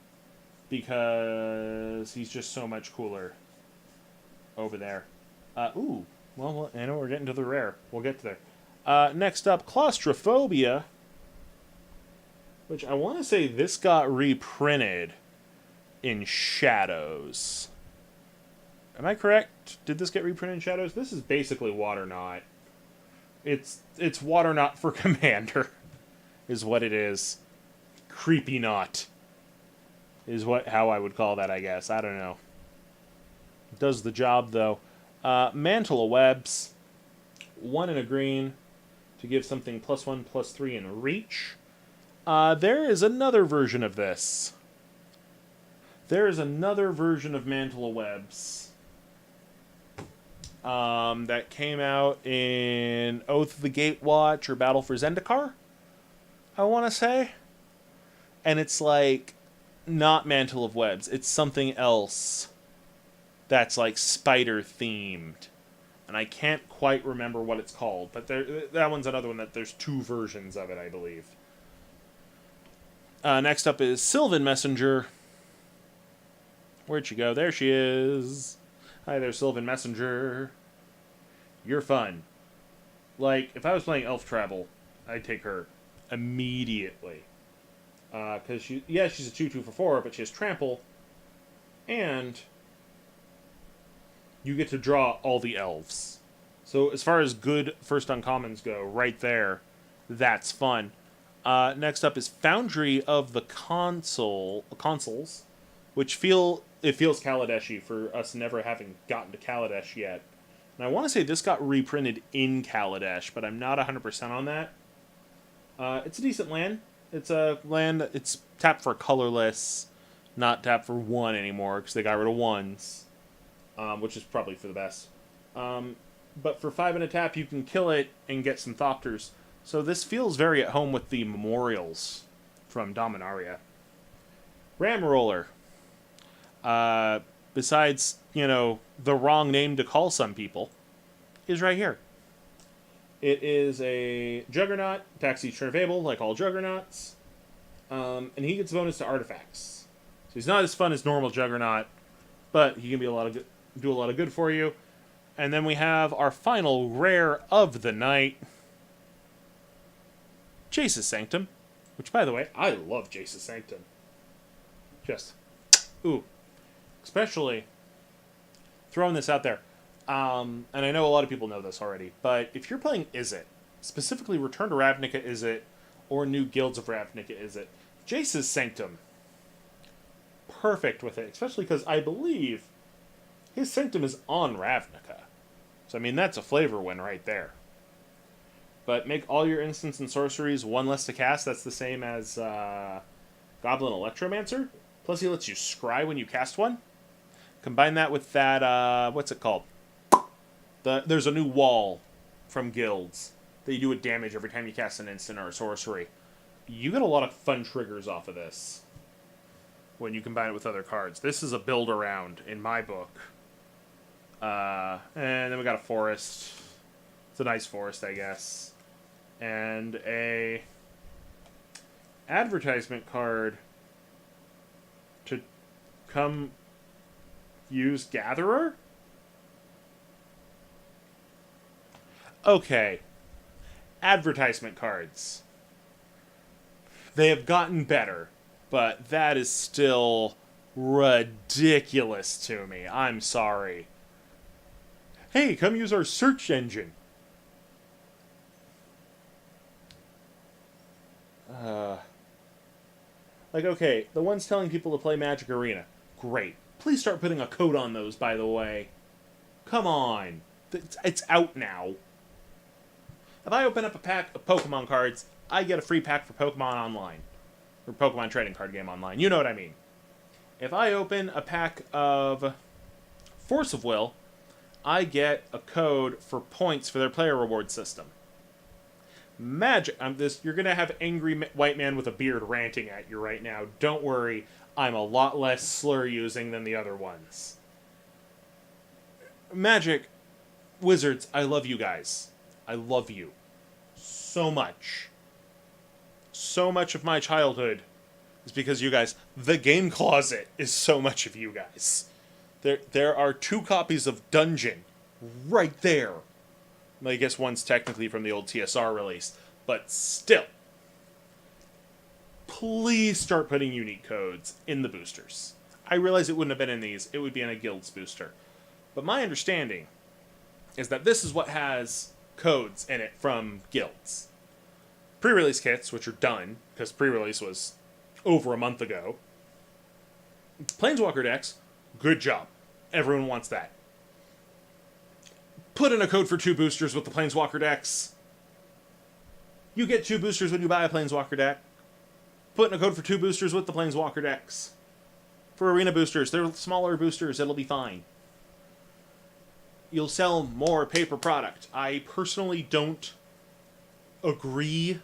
because he's just so much cooler over there. Ooh. Well, I know we're getting to the rare. We'll get to there. Next up, Claustrophobia, which I want to say this got reprinted in Shadows. Am I correct? Did this get reprinted in Shadows? This is basically Waterknot. It's Waterknot for Commander, is what it is. Creepy Knot is how I would call that, I guess. I don't know. It does the job, though. Mantle of Webs. 1 in a green to give something +1/+3 in reach. There is another version of this. There is another version of Mantle of Webs that came out in Oath of the Gatewatch or Battle for Zendikar, I want to say. And it's like not Mantle of Webs. It's something else that's like spider themed. And I can't quite remember what it's called, but that one's another one that there's 2 versions of it, I believe. Next up is Sylvan Messenger. Where'd she go? There she is. Hi there, Sylvan Messenger. You're fun. Like, if I was playing Elf Travel, I'd take her immediately. Because she's a 2/2 for 4, but she has Trample. And you get to draw all the elves. So as far as good first uncommons go, right there, that's fun. Next up is Foundry of the Consuls, which feels Kaladeshi for us never having gotten to Kaladesh yet. And I want to say this got reprinted in Kaladesh, but I'm not 100% on that. It's a decent land. It's a land, it's tapped for colorless, not tapped for 1 anymore, because they got rid of 1s, which is probably for the best. But for 5 and a tap, you can kill it and get some Thopters. So this feels very at home with the Memorials from Dominaria. Ram Roller. Besides, the wrong name to call some people, is right here. It is a Juggernaut, attacks each turn of Able, like all Juggernauts. And he gets bonus to artifacts. So he's not as fun as normal Juggernaut, but he can be do a lot of good for you. And then we have our final rare of the night, Jaces Sanctum. Which, by the way, I love Jaces Sanctum. Just, ooh. Especially, throwing this out there. And I know a lot of people know this already, but if you're playing Izzet, specifically Return to Ravnica Izzet, or New Guilds of Ravnica Izzet, Jace's Sanctum, perfect with it, especially because I believe his Sanctum is on Ravnica. So, I mean, that's a flavor win right there. But make all your instants and sorceries one less to cast. That's the same as Goblin Electromancer. Plus, he lets you scry when you cast one. Combine that with that, what's it called? There's a new wall from guilds that you do with damage every time you cast an instant or a sorcery. You get a lot of fun triggers off of this when you combine it with other cards. This is a build around in my book. And then we got a forest. It's a nice forest, I guess. And a advertisement card to come use Gatherer? Okay. Advertisement cards. They have gotten better, but that is still ridiculous to me. I'm sorry. Hey, come use our search engine. Okay, the ones telling people to play Magic Arena. Great. Please start putting a code on those, by the way. Come on. It's out now. If I open up a pack of Pokemon cards, I get a free pack for Pokemon Online. Or Pokemon Trading Card Game Online. You know what I mean. If I open a pack of Force of Will, I get a code for points for their player reward system. Magic. You're going to have angry white man with a beard ranting at you right now. Don't worry. I'm a lot less slur using than the other ones. Magic. Wizards, I love you guys. I love you. So much. So much of my childhood is because you guys. The game closet is so much of you guys. There are 2 copies of Dungeon right there. I guess one's technically from the old TSR release, but still. Please start putting unique codes in the boosters. I realize it wouldn't have been in these. It would be in a guild's booster. But my understanding is that this is what has codes in it from guilds. Pre-release kits, which are done, because pre-release was over a month ago. Planeswalker decks, good job. Everyone wants that. Put in a code for 2 boosters with the Planeswalker decks. You get 2 boosters when you buy a Planeswalker deck. Put in a code for 2 boosters with the Planeswalker decks. For arena boosters, they're smaller boosters, it'll be fine. You'll sell more paper product. I personally don't agree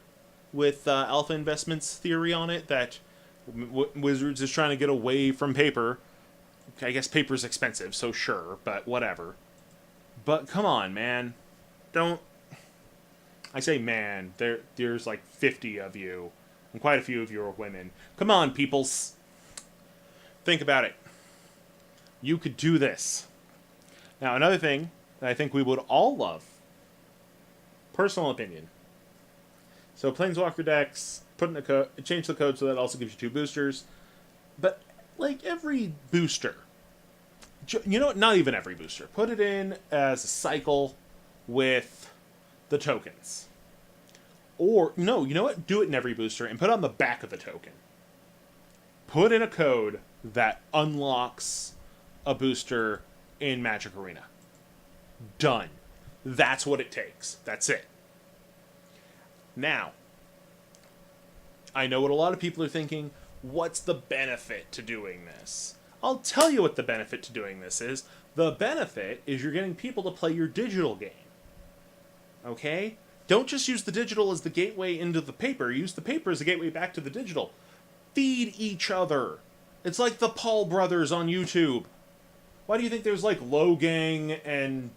with Alpha Investments' theory on it, that Wizards is trying to get away from paper. I guess paper's expensive, so sure, but whatever. But come on, man. Don't... I say man, there's like 50 of you, and quite a few of you are women. Come on, peoples. Think about it. You could do this. Now, another thing that I think we would all love, personal opinion. So, Planeswalker decks, put in a code, change the code so that also gives you 2 boosters. But, like, every booster, you know what, not even every booster, put it in as a cycle with the tokens. Or, no, you know what, do it in every booster and put it on the back of the token. Put in a code that unlocks a booster in Magic Arena. Done. That's what it takes. That's it. Now, I know what a lot of people are thinking. What's the benefit to doing this? I'll tell you what the benefit to doing this is. The benefit is you're getting people to play your digital game. Okay? Don't just use the digital as the gateway into the paper. Use the paper as the gateway back to the digital. Feed each other. It's like the Paul brothers on YouTube. Why do you think there's like Logang and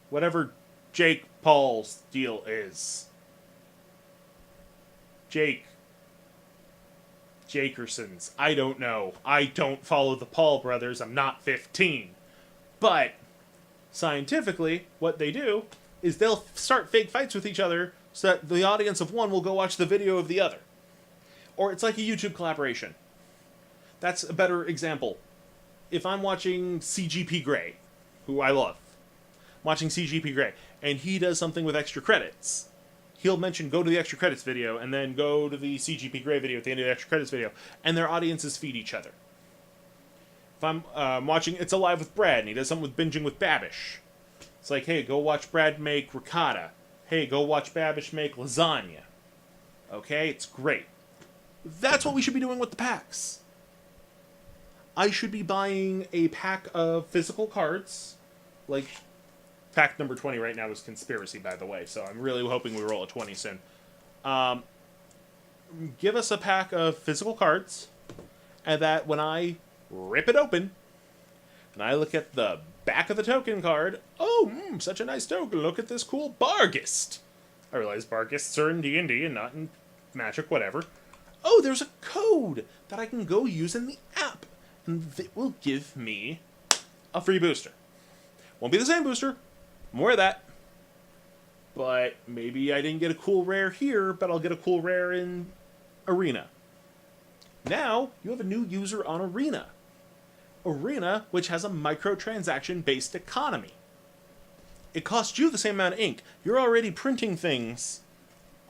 whatever Jake Paul's deal is? Jakersons. I don't know. I don't follow the Paul brothers. I'm not 15. But scientifically, what they do is they'll start fake fights with each other so that the audience of one will go watch the video of the other. Or it's like a YouTube collaboration. That's a better example. If I'm watching CGP Grey, who I love, watching CGP Grey, and he does something with extra credits, he'll mention go to the extra credits video, and then go to the CGP Grey video at the end of the extra credits video, and their audiences feed each other. If I'm watching It's Alive with Brad, and he does something with Binging with Babish, it's like, hey, go watch Brad make ricotta. Hey, go watch Babish make lasagna. Okay? It's great. That's what we should be doing with the packs. I should be buying a pack of physical cards. Like, pack number 20 right now is Conspiracy, by the way, so I'm really hoping we roll a 20 soon. Give us a pack of physical cards, and that when I rip it open, and I look at the back of the token card, such a nice token, look at this cool Barghest. I realize Barghests are in D&D and not in Magic, whatever. Oh, there's a code that I can go use in the app, and it will give me a free booster. Won't be the same booster, more of that, but maybe I didn't get a cool rare here, but I'll get a cool rare in Arena. Now, you have a new user on Arena. Arena, which has a microtransaction-based economy. It costs you the same amount of ink. You're already printing things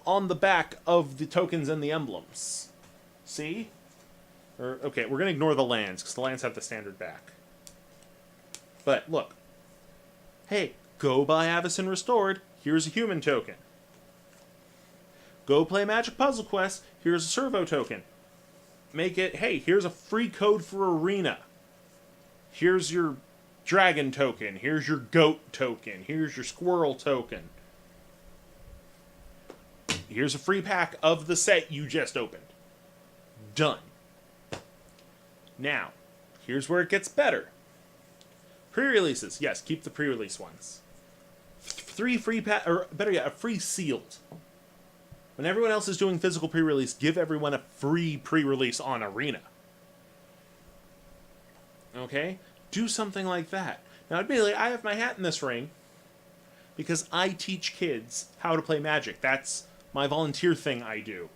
on the back of the tokens and the emblems. See? Okay, we're going to ignore the lands, because the lands have the standard back. But, look. Hey, go buy Avacyn Restored. Here's a human token. Go play Magic Puzzle Quest. Here's a servo token. Make it, hey, here's a free code for Arena. Here's your dragon token. Here's your goat token. Here's your squirrel token. Here's a free pack of the set you just opened. Done. Now, here's where it gets better. Pre-releases. Yes, keep the pre-release ones. 3 free or better yet, a free sealed. When everyone else is doing physical pre-release, give everyone a free pre-release on Arena. Okay? Do something like that. Now, admittedly, I have my hat in this ring because I teach kids how to play Magic. That's my volunteer thing I do.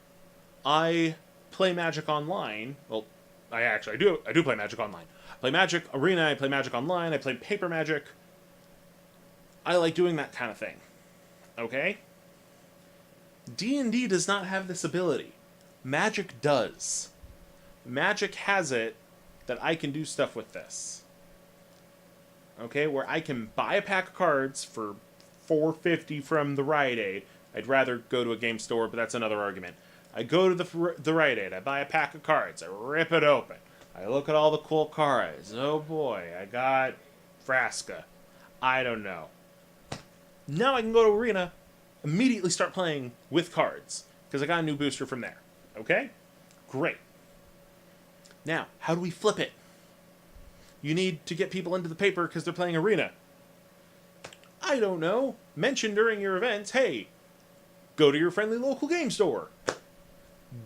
I play Magic online. Well, I do play Magic online. I play Magic Arena, I play Magic Online, I play Paper Magic. I like doing that kind of thing. Okay? D&D does not have this ability. Magic does. Magic has it that I can do stuff with this. Okay, where I can buy a pack of cards for $4.50 from the Rite Aid. I'd rather go to a game store, but that's another argument. I go to the Rite Aid, I buy a pack of cards, I rip it open. I look at all the cool cards. Oh boy, I got Vraska. I don't know. Now I can go to Arena, immediately start playing with cards, because I got a new booster from there. Okay? Great. Now, how do we flip it? You need to get people into the paper because they're playing Arena. I don't know. Mention during your events, hey, go to your friendly local game store.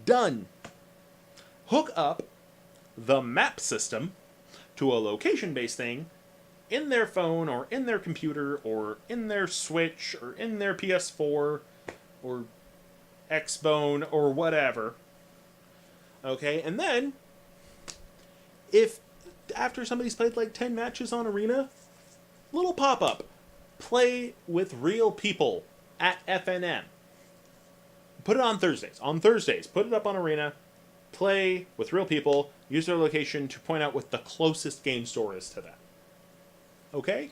Done. Hook up the map system to a location-based thing in their phone or in their computer or in their Switch or in their PS4 or Xbone or whatever. Okay, and then if after somebody's played like 10 matches on Arena, little pop-up, play with real people at FNM. Put it on Thursdays. On Thursdays, put it up on Arena, play with real people, use their location to point out what the closest game store is to them. Okay?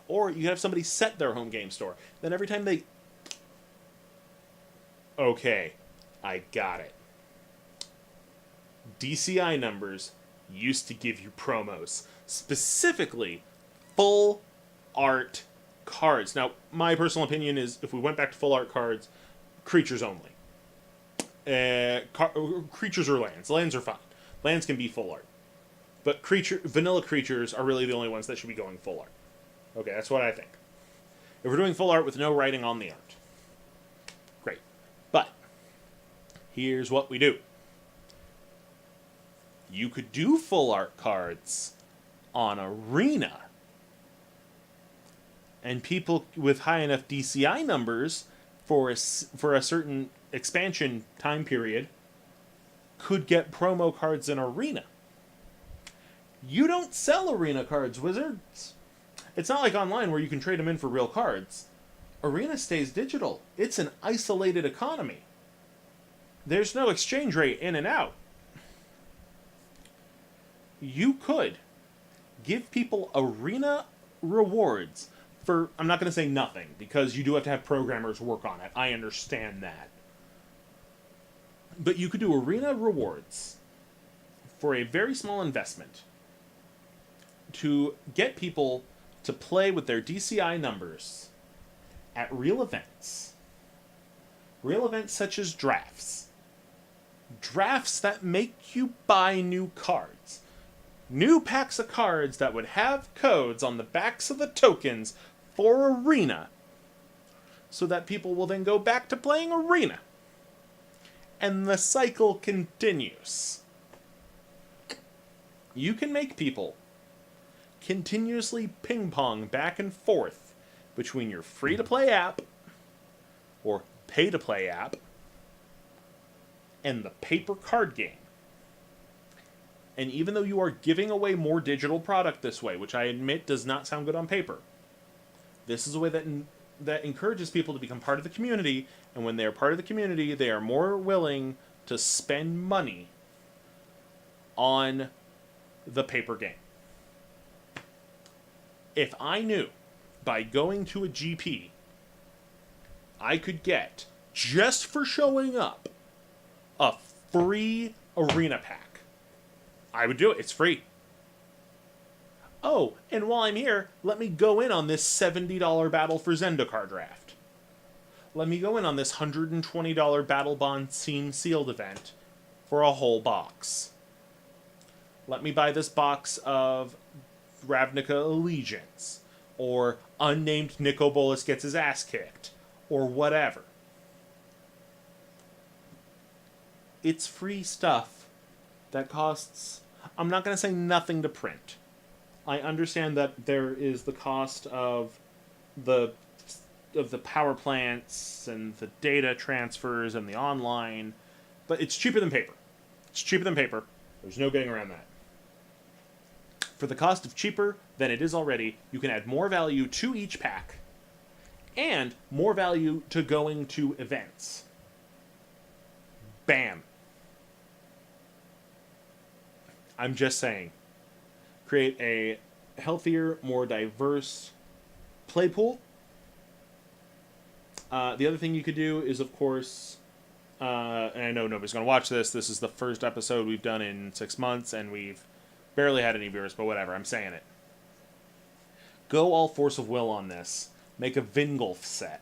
Or you can have somebody set their home game store. Then every time they... Okay, I got it. DCI numbers used to give you promos. Specifically, full art cards. Now, my personal opinion is if we went back to full art cards, creatures only. Creatures or lands. Lands are fine. Lands can be full art. But vanilla creatures are really the only ones that should be going full art. Okay, that's what I think. If we're doing full art with no writing on the art, great. But here's what we do. You could do full art cards on Arena. And people with high enough DCI numbers for a certain expansion time period could get promo cards in Arena. You don't sell Arena cards, Wizards. It's not like online where you can trade them in for real cards. Arena stays digital. It's an isolated economy. There's no exchange rate in and out. You could give people Arena rewards for, I'm not going to say nothing, because you do have to have programmers work on it. I understand that. But you could do Arena rewards for a very small investment to get people to play with their DCI numbers at real events. Real events such as drafts. Drafts that make you buy new cards. New packs of cards that would have codes on the backs of the tokens for Arena, so that people will then go back to playing Arena. And the cycle continues. You can make people continuously ping-pong back and forth between your free-to-play app, or pay-to-play app, and the paper card game. And even though you are giving away more digital product this way, which I admit does not sound good on paper, this is a way that encourages people to become part of the community, and when they are part of the community, they are more willing to spend money on the paper game. If I knew by going to a GP, I could get, just for showing up, a free Arena pack, I would do it. It's free. Oh, and while I'm here, let me go in on this $70 Battle for Zendikar draft. Let me go in on this $120 Battle Bond Team Sealed event for a whole box. Let me buy this box of Ravnica Allegiance, or unnamed Nico Bolas gets his ass kicked, or whatever. It's free stuff that costs, I'm not going to say nothing to print. I understand that there is the cost of the power plants and the data transfers and the online, but it's cheaper than paper. It's cheaper than paper. There's no getting around that. For the cost of cheaper than it is already, you can add more value to each pack and more value to going to events. Bam. I'm just saying. Create a healthier, more diverse play pool. The other thing you could do is, of course, and I know nobody's going to watch this. This is the first episode we've done in 6 months, and we've barely had any viewers, but whatever, I'm saying it. Go all force of will on this. Make a Vingolf set.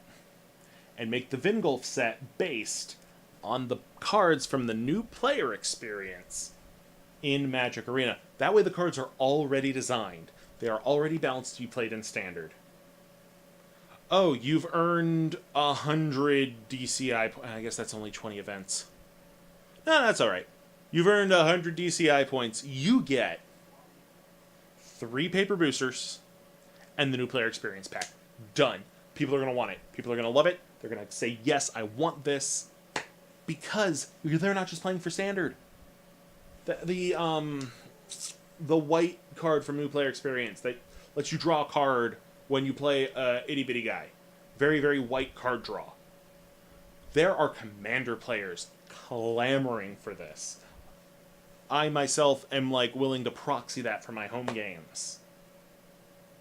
And make the Vingolf set based on the cards from the new player experience in Magic Arena. That way the cards are already designed. They are already balanced to be played in Standard. Oh, you've earned 100 DCI... I guess that's only 20 events. No, that's alright. You've earned 100 DCI points. You get 3 paper boosters and the new player experience pack. Done. People are going to want it. People are going to love it. They're going to say, yes, I want this. Because they're not just playing for Standard. The white card from new player experience that lets you draw a card when you play itty bitty guy. Very, very white card draw. There are Commander players clamoring for this. I myself am willing to proxy that for my home games.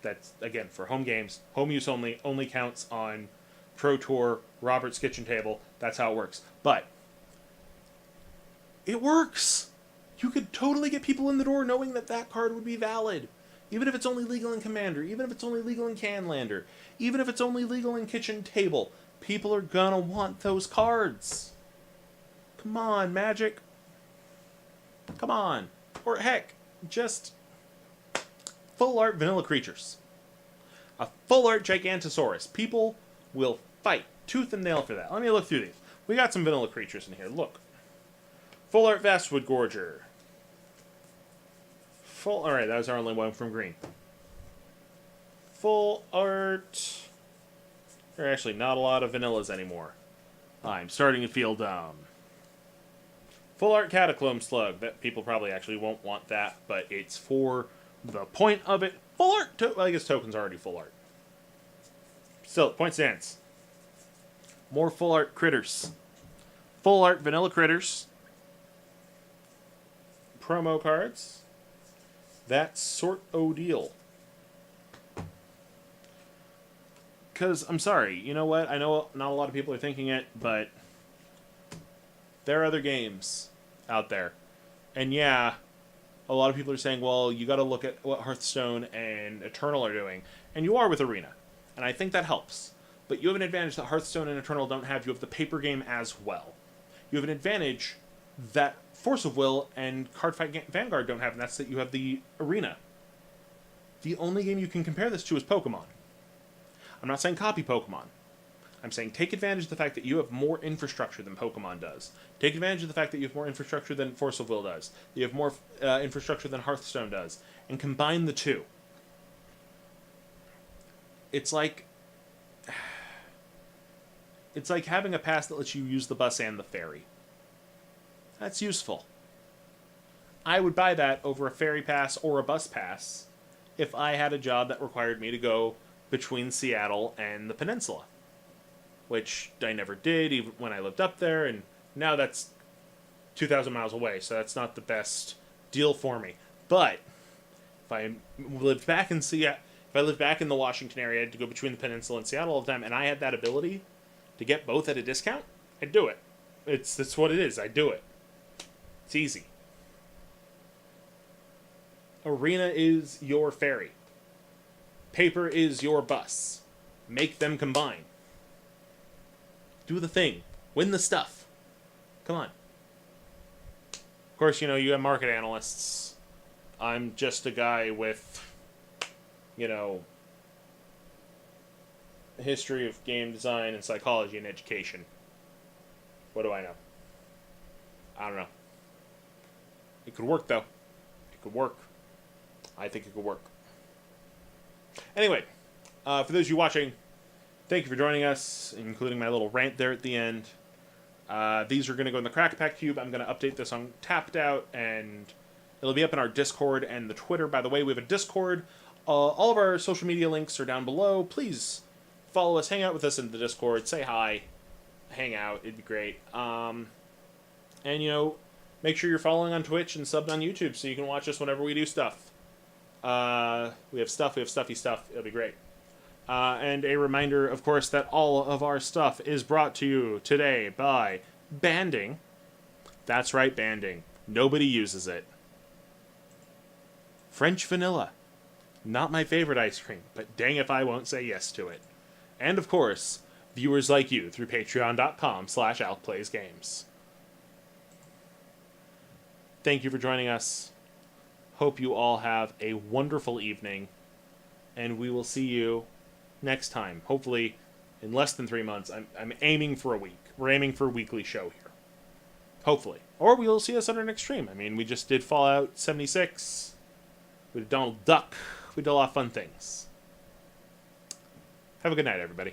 That's, again, for home games. Home use only counts on Pro Tour, Robert's Kitchen Table. That's how it works. But it works. You could totally get people in the door knowing that card would be valid. Even if it's only legal in Commander, even if it's only legal in Canlander, even if it's only legal in Kitchen Table, people are gonna want those cards. Come on, Magic. Come on. Or heck, just full art vanilla creatures. A full art Gigantosaurus. People will fight tooth and nail for that. Let me look through these. We got some vanilla creatures in here. Look. Full art Vastwood Gorger. Alright, that was our only one from green. Full art. There are actually not a lot of vanillas anymore. I'm starting to feel dumb. Full art Catacomb Slug. That people probably actually won't want that, but it's for the point of it. Full art. Well, I guess token's already full art. Still, point stands. More full art critters. Full art vanilla critters. Promo cards. That sort o' deal. Because, I'm sorry, you know what? I know not a lot of people are thinking it, but there are other games out there. And yeah, a lot of people are saying, well, you got to look at what Hearthstone and Eternal are doing. And you are with Arena. And I think that helps. But you have an advantage that Hearthstone and Eternal don't have. You have the paper game as well. You have an advantage that Force of Will and Cardfight Vanguard don't have, and that's that you have the Arena. The only game you can compare this to is Pokemon. I'm not saying copy Pokemon. I'm saying take advantage of the fact that you have more infrastructure than Pokemon does. Take advantage of the fact that you have more infrastructure than Force of Will does. You have more infrastructure than Hearthstone does. And combine the two. It's like having a pass that lets you use the bus and the ferry. That's useful. I would buy that over a ferry pass or a bus pass if I had a job that required me to go between Seattle and the peninsula. Which I never did, even when I lived up there, and now that's 2,000 miles away, so that's not the best deal for me. But if I lived back in the Washington area, I had to go between the peninsula and Seattle all the time, and I had that ability to get both at a discount, I'd do it. That's what it is. I do it. It's easy. Arena is your ferry. Paper is your bus. Make them combine. Do the thing. Win the stuff. Come on. Of course, you have market analysts. I'm just a guy with, history of game design and psychology and education. What do I know? I don't know. It could work, though. It could work. I think it could work. Anyway, for those of you watching, thank you for joining us, including my little rant there at the end. These are going to go in the CrackAPack Cube. I'm going to update this on Tapped Out, and it'll be up in our Discord and the Twitter. By the way, we have a Discord. All of our social media links are down below. Please follow us, hang out with us in the Discord, say hi, hang out. It'd be great. And, make sure you're following on Twitch and subbed on YouTube so you can watch us whenever we do stuff. We have stuffy stuff. It'll be great. And a reminder, of course, that all of our stuff is brought to you today by Banding. That's right, Banding. Nobody uses it. French vanilla. Not my favorite ice cream, but dang if I won't say yes to it. And, of course, viewers like you through patreon.com/AlkPlaysGames. Thank you for joining us. Hope you all have a wonderful evening, and we will see you next time. Hopefully, in less than 3 months. I'm aiming for a week. We're aiming for a weekly show here. Hopefully. Or we'll see us under an extreme. I mean, we just did Fallout 76. We did Donald Duck. We did a lot of fun things. Have a good night, everybody.